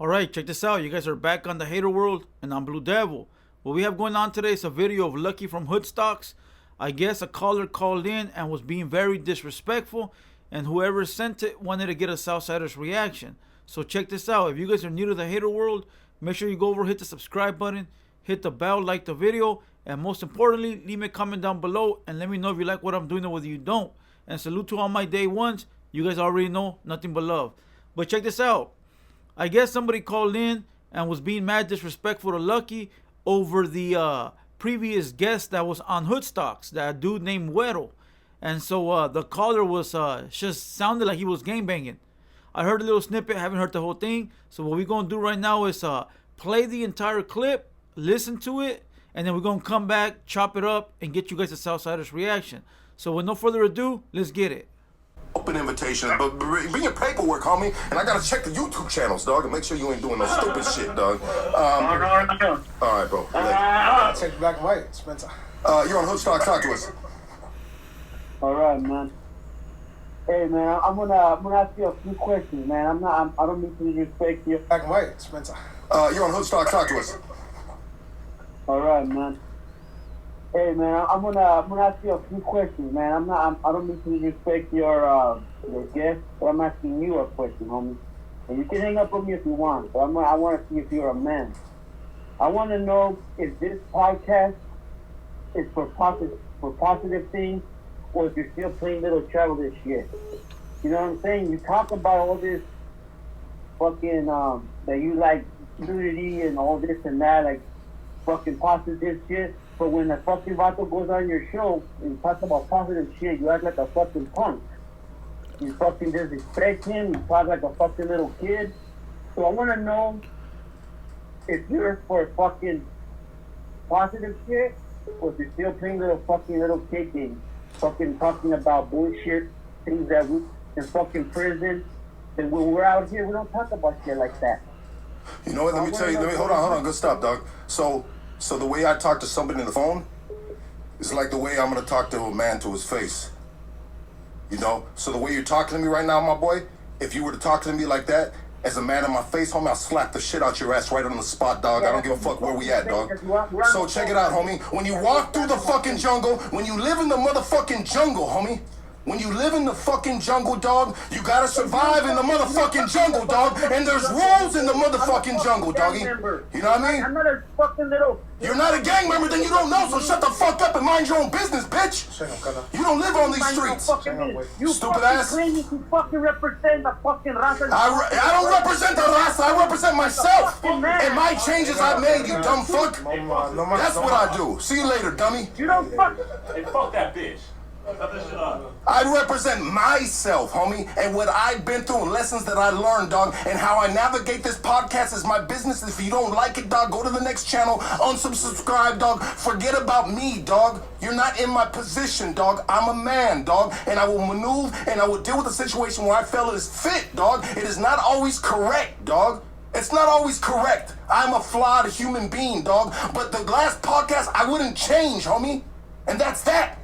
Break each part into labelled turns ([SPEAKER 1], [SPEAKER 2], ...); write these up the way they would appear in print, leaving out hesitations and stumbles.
[SPEAKER 1] Alright, check this out. You guys are back on TheHaterWorld, and I'm Blue Devil. What we have going on today is a video of Lucky from HoodStocks. I guess a caller called in and was being very disrespectful, and whoever sent it wanted to get a Southsider's reaction. So check this out. If you guys are new to TheHaterWorld, make sure you go over, hit the subscribe button, hit the bell, like the video, and most importantly, leave me a comment down below and let me know if you like what I'm doing or whether you don't. And salute to all my day ones. You guys already know, nothing but love. But check this out. I guess somebody called in and was being mad disrespectful to Lucky over the previous guest that was on HoodStocks, that dude named Güero. And so the caller was just sounded like he was gangbanging. I heard a little snippet, haven't heard the whole thing. So what we're going to do right now is play the entire clip, listen to it, and then we're going to come back, chop it up, and get you guys a Southsider's reaction. So with no further ado, let's get it.
[SPEAKER 2] Open invitation, but bring your paperwork, homie. And I gotta check the YouTube channels, dog, and make sure you ain't doing no stupid shit, dog. All right, bro.
[SPEAKER 3] Check the black and white, Spencer.
[SPEAKER 2] You're on HoodStocks. Talk to us.
[SPEAKER 4] All right, man. Hey, man, I'm gonna ask you a few questions, man. I don't mean to disrespect you.
[SPEAKER 3] Black and white, Spencer.
[SPEAKER 2] You're on HoodStocks. Talk to us.
[SPEAKER 4] All right, man. Hey, man, I'm gonna ask you a few questions, man. I don't mean to disrespect your guest, but I'm asking you a question, homie. And you can hang up on me if you want, but I want to see if you're a man. I want to know if this podcast is for positive things, or if you're still playing little childish shit. You know what I'm saying? You talk about all this fucking that you like nudity and all this and that, like fucking positive shit. But when the fucking vato goes on your show and talks about positive shit, you act like a fucking punk. You fucking disrespect him, you talk like a fucking little kid. So I want to know if you're for fucking positive shit, or if you're still playing little kid games. Fucking talking about bullshit, things that we in fucking prison. And when we're out here, we don't talk about shit like that.
[SPEAKER 2] You know what? Let me tell you. Hold on. Good stop, dog. So the way I talk to somebody on the phone is like the way I'm gonna talk to a man to his face. You know? So the way you're talking to me right now, my boy, if you were to talk to me like that, as a man in my face, homie, I'll slap the shit out your ass right on the spot, dog. I don't give a fuck where we at, dog. So check it out, homie. When you walk through the fucking jungle, when you live in the motherfucking jungle, homie, when you live in the fucking jungle, dog, you gotta survive in the motherfucking jungle, dog. And there's rules in the motherfucking jungle, doggy. You know what I mean?
[SPEAKER 4] I'm not a fucking little...
[SPEAKER 2] You're not a gang member, then you don't know, so shut the fuck up and mind your own business, bitch. You don't live on these streets.
[SPEAKER 4] You
[SPEAKER 2] stupid ass.
[SPEAKER 4] You fucking represent the fucking raza.
[SPEAKER 2] I don't represent the raza, I represent myself. And my changes I've made, you dumb fuck. That's what I do. See you later, dummy.
[SPEAKER 4] You don't fuck...
[SPEAKER 5] Hey, fuck that bitch. Shut this shit up.
[SPEAKER 2] I represent myself, homie, and what I've been through and lessons that I learned, dog, and how I navigate this podcast is my business. If you don't like it, dog, go to the next channel, unsubscribe, dog. Forget about me, dog. You're not in my position, dog. I'm a man, dog, and I will maneuver and I will deal with the situation where I feel it is fit, dog. It is not always correct, dog. It's not always correct. I'm a flawed human being, dog, but the last podcast I wouldn't change, homie, and that's that.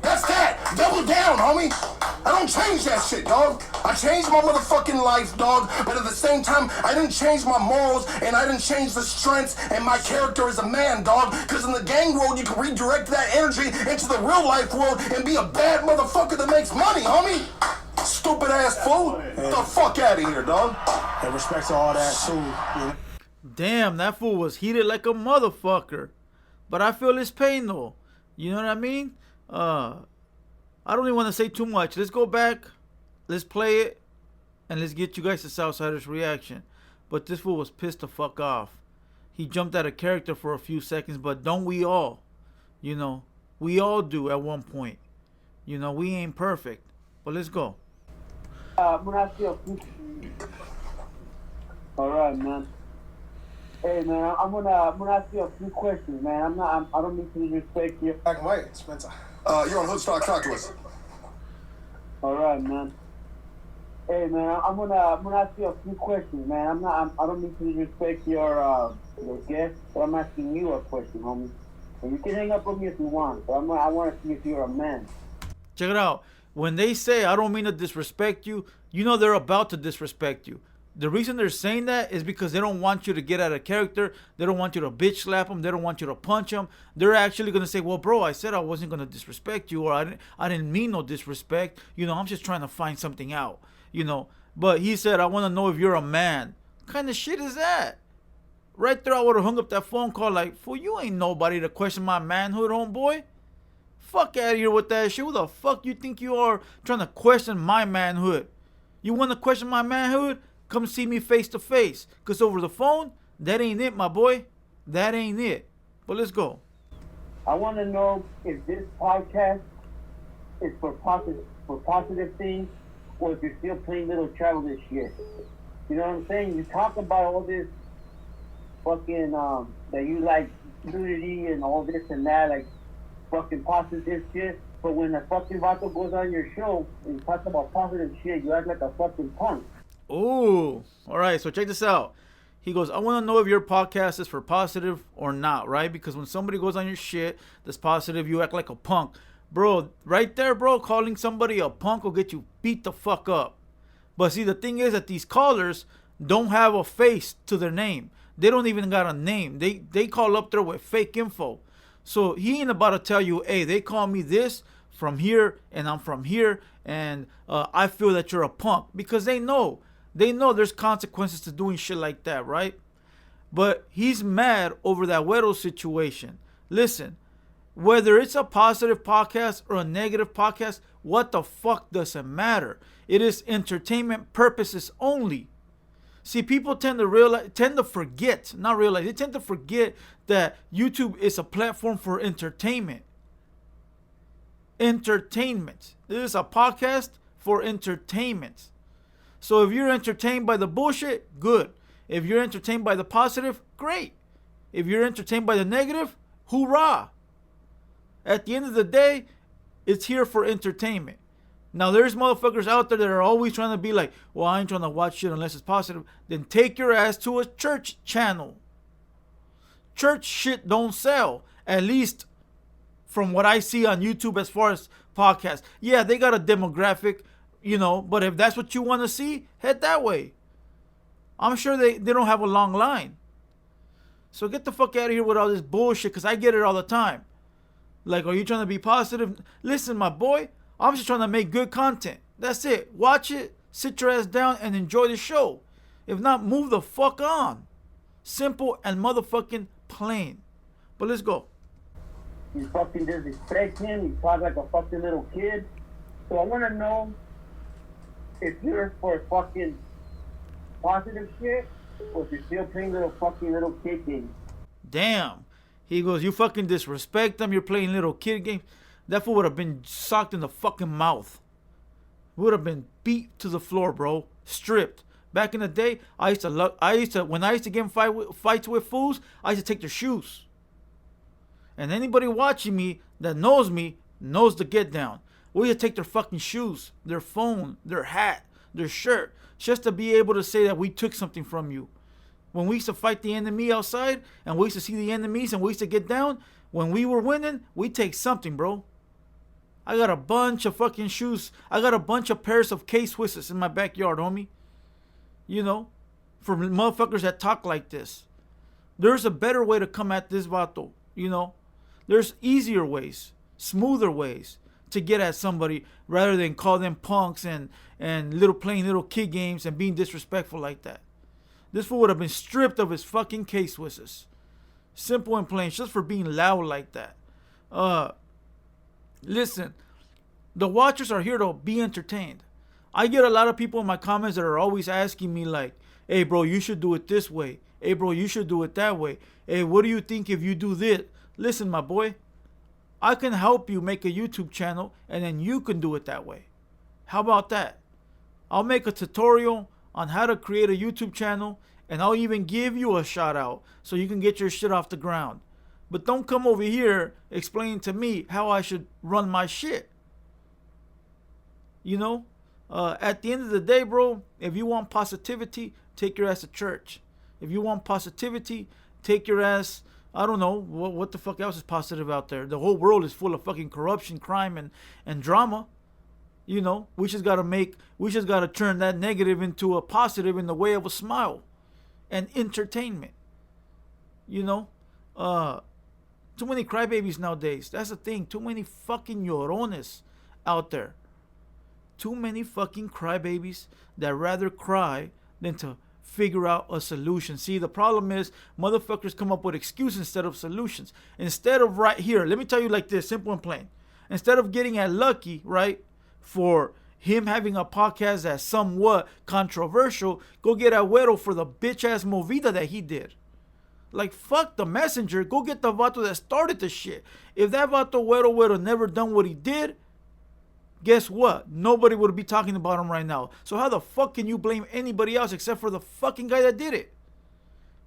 [SPEAKER 2] That's that. Double down, homie. I don't change that shit, dog. I changed my motherfucking life, dog. But at the same time, I didn't change my morals and I didn't change the strengths and my character as a man, dog. Because in the gang world, you can redirect that energy into the real life world and be a bad motherfucker that makes money, homie. Stupid ass fool. Get the fuck out of here, dog.
[SPEAKER 3] And respect to all that, too. You know?
[SPEAKER 1] Damn, that fool was heated like a motherfucker. But I feel his pain though. You know what I mean? I don't even want to say too much. Let's go back, let's play it, and let's get you guys a Southsider's reaction. But this fool was pissed the fuck off. He jumped out of character for a few seconds, but don't we all? You know, we all do at one point. You know, we ain't perfect. But let's go.
[SPEAKER 4] I'm gonna ask you a few... All right, man. Hey, man, I'm gonna ask you a few questions, man. I don't mean to disrespect you.
[SPEAKER 3] Black and white, Spencer.
[SPEAKER 2] You're on HoodStocks. Talk to us.
[SPEAKER 4] All right, man. Hey, man, I'm gonna ask you a few questions, man. I don't mean to disrespect your guest, but I'm asking you a question, homie. And you can hang up on me if you want, but I want to see if you're a man.
[SPEAKER 1] Check it out. When they say I don't mean to disrespect you, you know they're about to disrespect you. The reason they're saying that is because they don't want you to get out of character. They don't want you to bitch slap them. They don't want you to punch them. They're actually going to say, well, bro, I said I wasn't going to disrespect you, or I didn't mean no disrespect. You know, I'm just trying to find something out, you know. But he said, I want to know if you're a man. What kind of shit is that? Right there, I would have hung up that phone call like, fool, you ain't nobody to question my manhood, homeboy. Fuck out of here with that shit. Who the fuck you think you are trying to question my manhood? You want to question my manhood? Come see me face to face. Because over the phone, that ain't it, my boy. That ain't it. But let's go.
[SPEAKER 4] I want to know if this podcast is for positive things, or if you're still playing little childish shit. You know what I'm saying? You talk about all this fucking, that you like nudity and all this and that, like fucking positive shit. But when the fucking vato goes on your show and talks about positive shit, you act like a fucking punk.
[SPEAKER 1] Ooh. All right, so check this out. He goes, I want to know if your podcast is for positive or not, right? Because when somebody goes on your shit that's positive, you act like a punk. Bro, right there, bro, calling somebody a punk will get you beat the fuck up. But see, the thing is that these callers don't have a face to their name. They don't even got a name. They call up there with fake info. So he ain't about to tell you, hey, they call me this from here and I'm from here and I feel that you're a punk. Because they know there's consequences to doing shit like that, right? But he's mad over that Güero situation. Listen, whether it's a positive podcast or a negative podcast, what the fuck does it matter? It is entertainment purposes only. See, people tend to forget that YouTube is a platform for entertainment. Entertainment. This is a podcast for entertainment. So if you're entertained by the bullshit, good. If you're entertained by the positive, great. If you're entertained by the negative, hoorah. At the end of the day, it's here for entertainment. Now, there's motherfuckers out there that are always trying to be like, well, I ain't trying to watch shit unless it's positive. Then take your ass to a church channel. Church shit don't sell. At least from what I see on YouTube as far as podcasts. Yeah, they got a demographic, you know, but if that's what you want to see, head that way. I'm sure they don't have a long line. So get the fuck out of here with all this bullshit, because I get it all the time. Like, are you trying to be positive? Listen, my boy, I'm just trying to make good content. That's it. Watch it, sit your ass down, and enjoy the show. If not, move the fuck on. Simple and motherfucking plain. But let's go.
[SPEAKER 4] You fucking disrespect him. You talk like a fucking little kid. So I want to know if you're for fucking positive shit, or if you're still playing little kid games.
[SPEAKER 1] Damn. He goes, you fucking disrespect them. You're playing little kid games. That fool would have been socked in the fucking mouth. Would have been beat to the floor, bro. Stripped. Back in the day, when I used to get in fights with fools, I used to take their shoes. And anybody watching me that knows me knows the get down. We used to take their fucking shoes, their phone, their hat, their shirt, just to be able to say that we took something from you. When we used to fight the enemy outside, and we used to see the enemies, and we used to get down, when we were winning, we take something, bro. I got a bunch of fucking shoes. I got a bunch of pairs of K-Swisses in my backyard, homie. You know, for motherfuckers that talk like this. There's a better way to come at this vato, you know. There's easier ways, smoother ways to get at somebody rather than call them punks and playing little kid games and being disrespectful like that. This fool would have been stripped of his fucking K-Swisses. Simple and plain, just for being loud like that. Listen, the watchers are here to be entertained. I get a lot of people in my comments that are always asking me like, hey bro, you should do it this way. Hey bro, you should do it that way. Hey, what do you think if you do this? Listen, my boy, I can help you make a YouTube channel and then you can do it that way. How about that? I'll make a tutorial on how to create a YouTube channel, and I'll even give you a shout out so you can get your shit off the ground. But don't come over here explaining to me how I should run my shit. You know, at the end of the day, bro, if you want positivity, take your ass to church. If you want positivity, take your ass, I don't know, what the fuck else is positive out there? The whole world is full of fucking corruption, crime, and drama. You know, we just gotta turn that negative into a positive in the way of a smile and entertainment. You know, too many crybabies nowadays. That's the thing. Too many fucking llorones out there. Too many fucking crybabies that rather cry than to figure out a solution. See, the problem is motherfuckers come up with excuses instead of solutions. Instead of right here, let me tell you like this, simple and plain. Instead of getting at Lucky, right, for him having a podcast that's somewhat controversial, go get Agüero for the bitch ass movida that he did. Like, fuck the messenger. Go get the vato that started the shit. If that vato Agüero would have never done what he did, guess what? Nobody would be talking about him right now. So how the fuck can you blame anybody else except for the fucking guy that did it?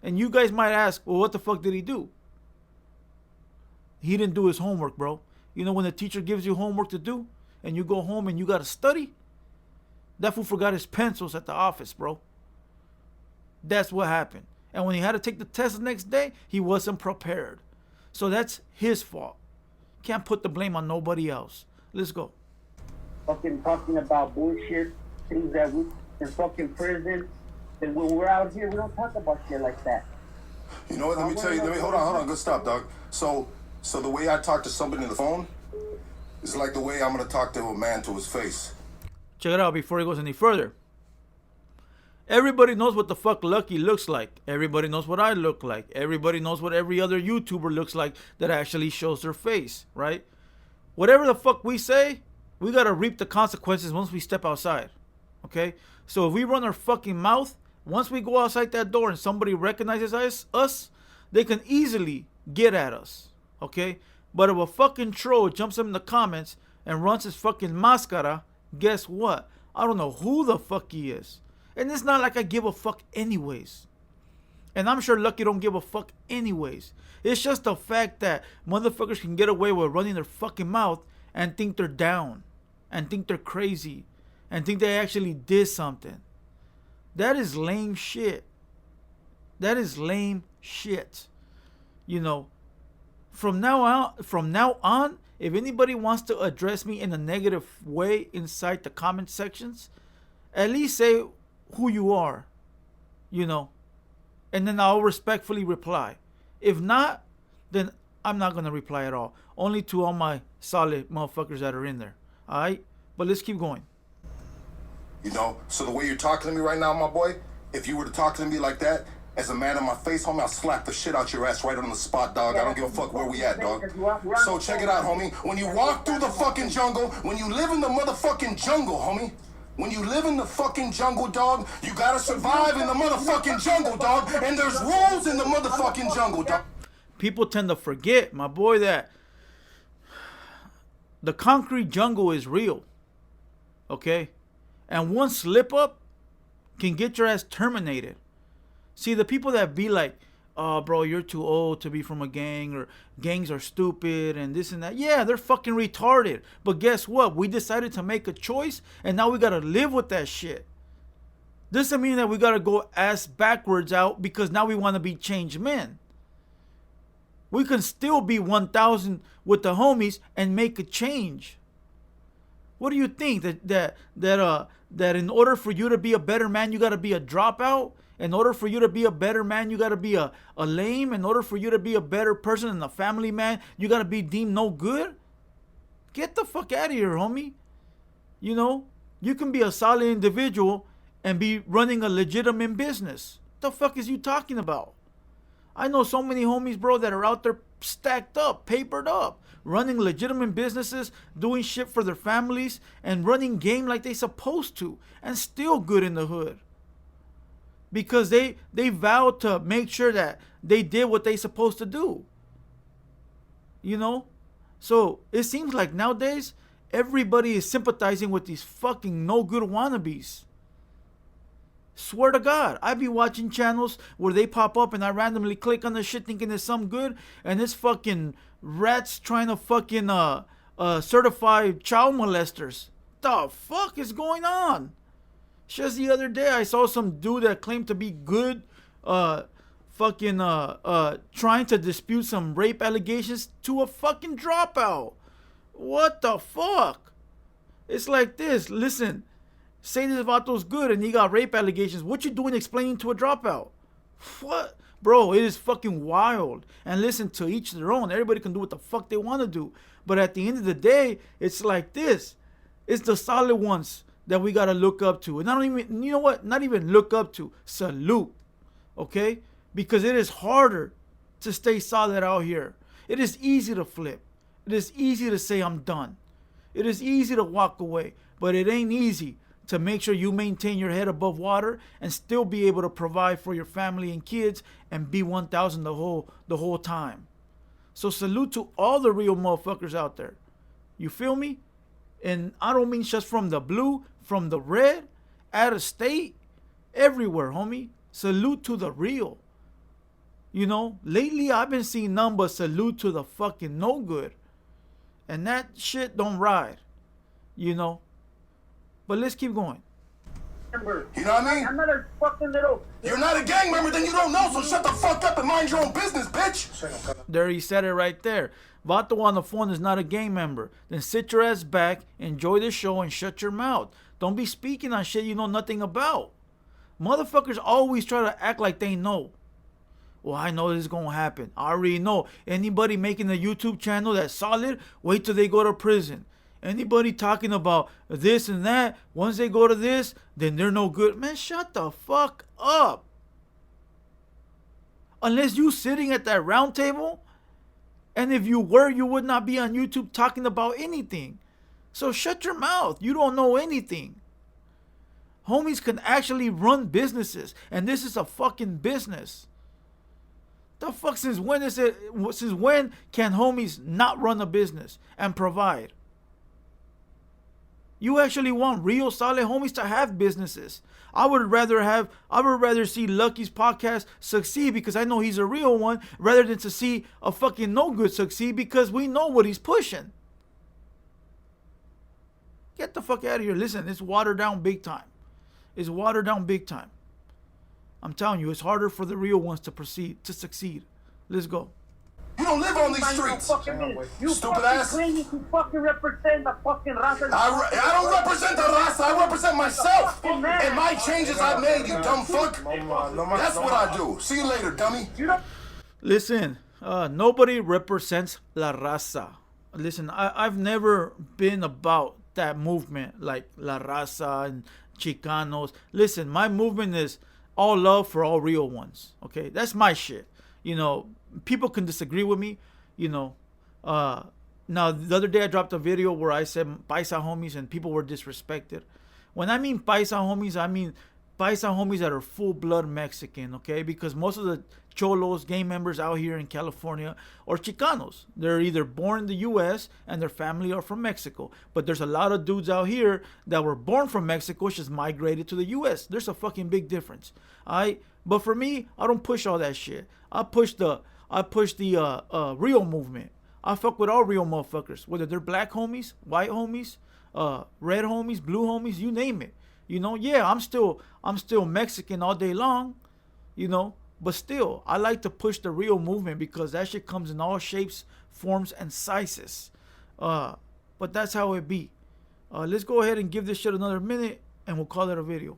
[SPEAKER 1] And you guys might ask, well, what the fuck did he do? He didn't do his homework, bro. You know when the teacher gives you homework to do and you go home and you gotta study? That fool forgot his pencils at the office, bro. That's what happened. And when he had to take the test the next day, he wasn't prepared. So that's his fault. Can't put the blame on nobody else. Let's go.
[SPEAKER 4] Fucking talking about bullshit, things that we in fucking prison. And when we're out here, we don't talk about shit like that.
[SPEAKER 2] You know what? Let me tell you. Hold on. Good stop, dog. So the way I talk to somebody on the phone is like the way I'm gonna talk to a man to his face.
[SPEAKER 1] Check it out before he goes any further. Everybody knows what the fuck Lucky looks like. Everybody knows what I look like. Everybody knows what every other YouTuber looks like that actually shows their face, right? Whatever the fuck we say, we gotta reap the consequences once we step outside, okay? So if we run our fucking mouth, once we go outside that door and somebody recognizes us, they can easily get at us, okay? But if a fucking troll jumps up in the comments and runs his fucking mascara, guess what? I don't know who the fuck he is. And it's not like I give a fuck anyways. And I'm sure Lucky don't give a fuck anyways. It's just the fact that motherfuckers can get away with running their fucking mouth and think they're down. And think they're crazy. And think they actually did something. That is lame shit. That is lame shit. You know, from now on, if anybody wants to address me in a negative way inside the comment sections, at least say who you are, you know, and then I'll respectfully reply. If not, then I'm not gonna reply at all. Only to all my solid motherfuckers that are in there. Alright? But let's keep going.
[SPEAKER 2] You know, so the way you're talking to me right now, my boy, if you were to talk to me like that, as a man in my face, homie, I'll slap the shit out your ass right on the spot, dog. I don't give a fuck where we at, dog. So check it out, homie. When you walk through the fucking jungle, when you live in the motherfucking jungle, homie, when you live in the fucking jungle, dog, you gotta survive in the motherfucking jungle, dog. And there's rules in the motherfucking jungle, dog.
[SPEAKER 1] People tend to forget, my boy, that the concrete jungle is real. Okay? And one slip up can get your ass terminated. See, the people that be like, oh, bro, you're too old to be from a gang, or gangs are stupid and this and that. Yeah, they're fucking retarded. But guess what? We decided to make a choice, and now we got to live with that shit. Doesn't mean that we got to go ass backwards out because now we want to be changed men. We can still be 1,000 with the homies and make a change. What do you think? That in order for you to be a better man, you got to be a dropout? In order for you to be a better man, you got to be a lame. In order for you to be a better person and a family man, you got to be deemed no good? Get the fuck out of here, homie. You know, you can be a solid individual and be running a legitimate business. What the fuck is you talking about? I know so many homies, bro, that are out there stacked up, papered up, running legitimate businesses, doing shit for their families, and running game like they supposed to, and still good in the hood. Because they vowed to make sure that they did what they supposed to do. You know? So it seems like nowadays everybody is sympathizing with these fucking no good wannabes. Swear to God, I be watching channels where they pop up and I randomly click on the shit thinking it's some good, and it's fucking rats trying to fucking certify child molesters. The fuck is going on? Just the other day, I saw some dude that claimed to be good, trying to dispute some rape allegations to a fucking dropout. What the fuck? It's like this. Listen, say this vato's good and he got rape allegations. What you doing explaining to a dropout? What? Bro, it is fucking wild. And listen, to each their own. Everybody can do what the fuck they want to do. But at the end of the day, it's like this. It's the solid ones that we got to look up to. And I don't even, you know what? Not even look up to. Salute. Okay? Because it is harder to stay solid out here. It is easy to flip. It is easy to say I'm done. It is easy to walk away. But it ain't easy to make sure you maintain your head above water and still be able to provide for your family and kids and be 1,000 the whole time. So salute to all the real motherfuckers out there. You feel me? And I don't mean just from the blue, from the red, out of state, everywhere, homie. Salute to the real. You know, lately I've been seeing none but salute to the fucking no good. And that shit don't ride. You know? But let's keep going.
[SPEAKER 2] You know what I mean?
[SPEAKER 4] I'm not a fucking little.
[SPEAKER 2] You're not a gang member, then you don't know, so shut the fuck up and mind your own business, bitch.
[SPEAKER 1] There, he said it right there. Vato on the phone is not a gang member. Then sit your ass back, enjoy the show, and shut your mouth. Don't be speaking on shit you know nothing about. Motherfuckers always try to act like they know. Well, I know this is going to happen. I already know. Anybody making a YouTube channel that's solid, wait till they go to prison. Anybody talking about this and that, once they go to this, then they're no good. Man, shut the fuck up. Unless you sitting at that round table, and if you were, you would not be on YouTube talking about anything. So shut your mouth. You don't know anything. Homies can actually run businesses, and this is a fucking business. The fuck, since when can homies not run a business and provide? You actually want real solid homies to have businesses. I would rather see Lucky's podcast succeed because I know he's a real one, rather than to see a fucking no good succeed because we know what he's pushing. Get the fuck out of here. Listen, it's watered down big time. It's watered down big time. I'm telling you, it's harder for the real ones to succeed. Let's go.
[SPEAKER 2] You don't live on these streets.
[SPEAKER 4] You
[SPEAKER 2] Stupid ass.
[SPEAKER 4] claiming to fucking represent the fucking raza.
[SPEAKER 2] I don't represent the raza. I represent myself and my changes I've made, you dumb fuck. That's what I do. See you later, dummy.
[SPEAKER 1] Listen, nobody represents la raza. Listen, I've never been about that movement like la raza and Chicanos. Listen, my movement is all love for all real ones. Okay, that's my shit. You know, people can disagree with me. You know, now the other day I dropped a video where I said paisa homies and people were disrespected. When I mean paisa homies, I mean paisa homies that are full blood Mexican. Okay, because most of the cholos, gang members out here in California, or Chicanos, they're either born in the U.S. and their family are from Mexico. But there's a lot of dudes out here that were born from Mexico, just migrated to the U.S. There's a fucking big difference. But for me, I don't push all that shit. I push the real movement. I fuck with all real motherfuckers, whether they're black homies, white homies, red homies, blue homies, you name it. You know, yeah, I'm still Mexican all day long, you know. But still, I like to push the real movement because that shit comes in all shapes, forms, and sizes. But that's how it be. Let's go ahead and give this shit another minute, and we'll call it a video.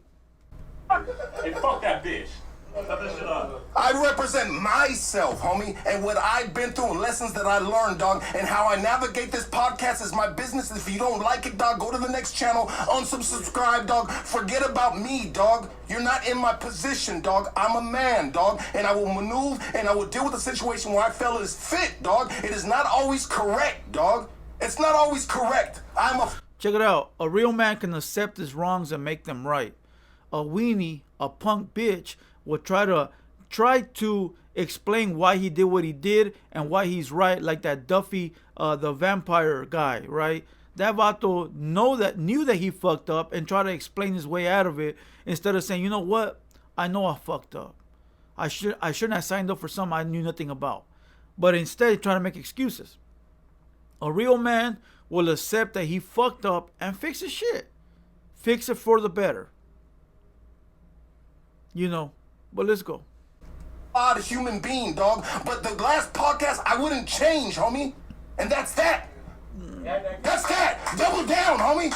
[SPEAKER 5] Hey, fuck that bitch. Shut this shit up.
[SPEAKER 2] I represent myself, homie, and what I've been through and lessons that I learned, dog, and how I navigate this podcast is my business. If you don't like it, dog, go to the next channel, unsubscribe, dog. Forget about me, dog. You're not in my position, dog. I'm a man, dog, and I will maneuver and I will deal with a situation where I feel it is fit, dog. It is not always correct, dog. It's not always correct.
[SPEAKER 1] Check it out. A real man can accept his wrongs and make them right. A weenie, a punk bitch, will try to explain why he did what he did and why he's right, like that Duffy, the vampire guy, right? That vato knew that he fucked up and tried to explain his way out of it instead of saying, you know what? I know I fucked up. I shouldn't have signed up for something I knew nothing about. But instead, trying to make excuses. A real man will accept that he fucked up and fix his shit. Fix it for the better. You know. But let's go.
[SPEAKER 2] Odd human being, dog. But the last podcast, I wouldn't change, homie. And that's that. That's that. Double down, homie.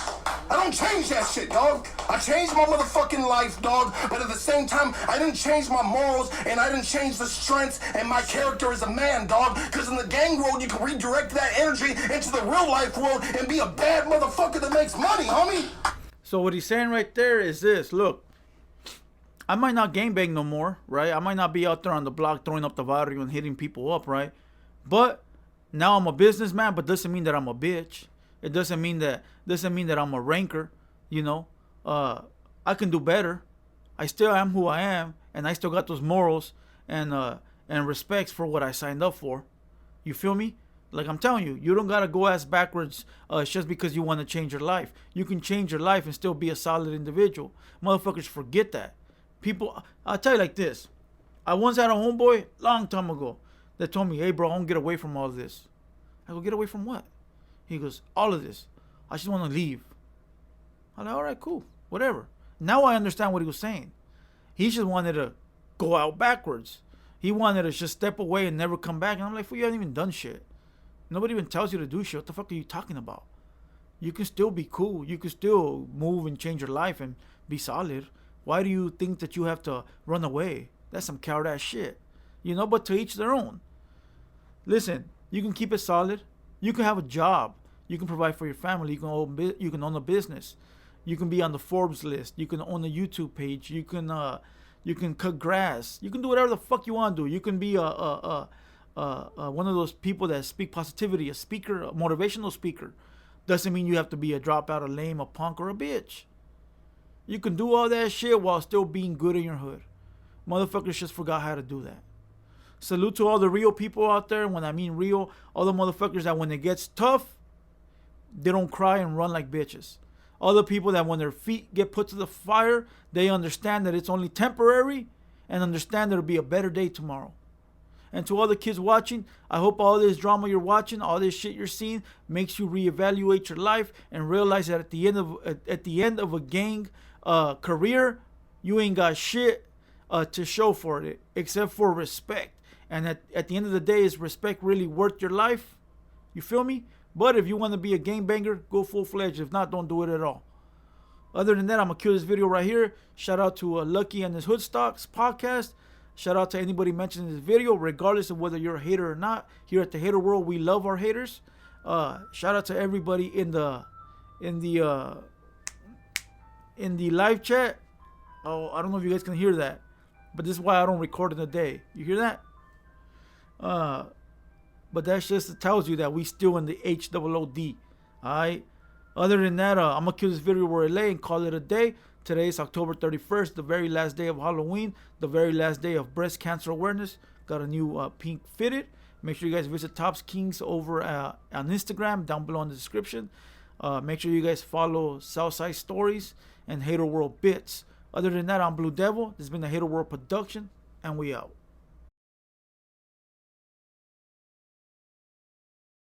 [SPEAKER 2] I don't change that shit, dog. I changed my motherfucking life, dog. But at the same time, I didn't change my morals and I didn't change the strengths and my character as a man, dog. Because in the gang world, you can redirect that energy into the real life world and be a bad motherfucker that makes money, homie.
[SPEAKER 1] So what he's saying right there is this. Look, I might not gangbang no more, right? I might not be out there on the block throwing up the barrio and hitting people up, right? But now I'm a businessman, but doesn't mean that I'm a bitch. It doesn't mean that I'm a ranker, you know. I can do better. I still am who I am, and I still got those morals and respects for what I signed up for. You feel me? Like I'm telling you, you don't gotta go ass backwards just because you want to change your life. You can change your life and still be a solid individual. Motherfuckers forget that. People, I'll tell you like this. I once had a homeboy long time ago that told me, "Hey bro, I want to get away from all this." I go, "Get away from what?" He goes, "All of this. I just want to leave." I'm like, "All right, cool, whatever." Now I understand what he was saying. He just wanted to go out backwards. He wanted to just step away and never come back. And I'm like, "Fool, you haven't even done shit. Nobody even tells you to do shit. What the fuck are you talking about? You can still be cool. You can still move and change your life and be solid. Why do you think that you have to run away? That's some coward ass shit. You know, but to each their own. Listen, you can keep it solid. You can have a job. You can provide for your family. You can own a business. You can be on the Forbes list. You can own a YouTube page. You can cut grass. You can do whatever the fuck you want to do. You can be one of those people that speak positivity, a speaker, a motivational speaker. Doesn't mean you have to be a dropout, a lame, a punk, or a bitch. You can do all that shit while still being good in your hood. Motherfuckers just forgot how to do that. Salute to all the real people out there. When I mean real, all the motherfuckers that when it gets tough, they don't cry and run like bitches. All the people that when their feet get put to the fire, they understand that it's only temporary and understand there'll be a better day tomorrow. And to all the kids watching, I hope all this drama you're watching, all this shit you're seeing, makes you reevaluate your life and realize that at the end of a gang career, you ain't got shit to show for it except for respect. And at the end of the day, is respect really worth your life? You feel me? But if you want to be a gangbanger, go full-fledged. If not, don't do it at all. Other than that, I'm going to kill this video right here. Shout out to Lucky and his HoodStocks podcast. Shout out to anybody mentioning this video, regardless of whether you're a hater or not. Here at the Hater World, we love our haters. Shout out to everybody in the live chat. Oh, I don't know if you guys can hear that, but this is why I don't record in the day. You hear that? But that just tells you that we still in the HOOD. Alright? Other than that, I'm going to kill this video where it lay and call it a day. Today is October 31st, the very last day of Halloween, the very last day of breast cancer awareness. Got a new pink fitted. Make sure you guys visit Toppz Kingg over on Instagram, down below in the description. Make sure you guys follow Southside Storiez and HaterWorld Bitz. Other than that, I'm Blue Devil. This has been the HaterWorld production, and we out.